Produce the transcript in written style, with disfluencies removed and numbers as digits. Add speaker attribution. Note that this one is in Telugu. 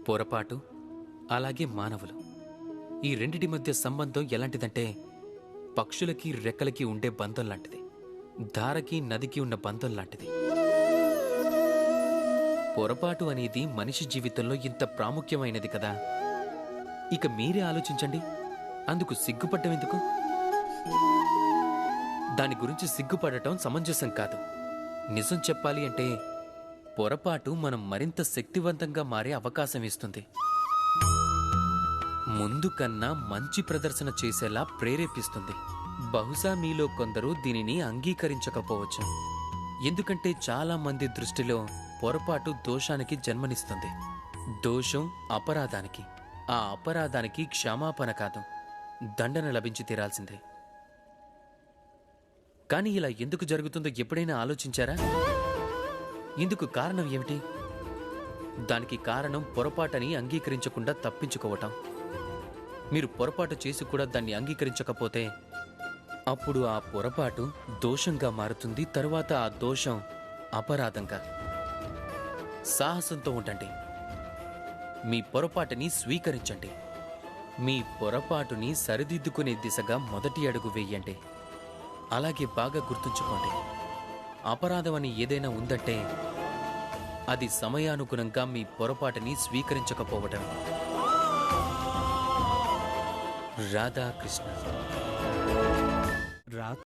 Speaker 1: పొరపాటు అలాగే మానవులు ఈ రెండిటి మధ్య సంబంధం ఎలాంటిదంటే పక్షులకి రెక్కలకి ఉండే బంధం లాంటిది, ధారకి నదికి ఉన్న బంధం లాంటిది. పొరపాటు అనేది మనిషి జీవితంలో ఇంత ప్రాముఖ్యమైనది కదా. ఇక మీరే ఆలోచించండి, అందుకు సిగ్గుపడ్డం ఎందుకు? దాని గురించి సిగ్గుపడటం సమంజసం కాదు. నిజం చెప్పాలి అంటే పొరపాటు మనం మరింత శక్తివంతంగా మారే అవకాశం ఇస్తుంది. ముందు కన్నా మంచి ప్రదర్శన చేసేలా ప్రేరేపిస్తుంది. బహుశా మీలో కొందరు దీనిని అంగీకరించకపోవచ్చు. ఎందుకంటే చాలా మంది దృష్టిలో పొరపాటు దోషానికి జన్మనిస్తుంది. దోషం అపరాధానికి, ఆ అపరాధానికి క్షమాపణ కాదు, దండన లభించి తీరాల్సిందే. కానీ ఇలా ఎందుకు జరుగుతుందో ఎప్పుడైనా ఆలోచించారా? ఇందుకు కారణం ఏమిటి? దానికి కారణం పొరపాటని అంగీకరించకుండా తప్పించుకోవటం. మీరు పొరపాటు చేసి కూడా దాన్ని అంగీకరించకపోతే అప్పుడు ఆ పొరపాటు దోషంగా మారుతుంది. తరువాత ఆ దోషం అపరాధంగా. సాహసంతో ఉండండి, మీ పొరపాటుని స్వీకరించండి, మీ పొరపాటుని సరిదిద్దుకునే దిశగా మొదటి అడుగు వేయండి. అలాగే బాగా గుర్తుంచుకోండి, అపరాధం అని ఏదైనా ఉందంటే అది సమయానుగుణంగా మీ పొరపాటుని స్వీకరించకపోవటం. రాధాకృష్ణ.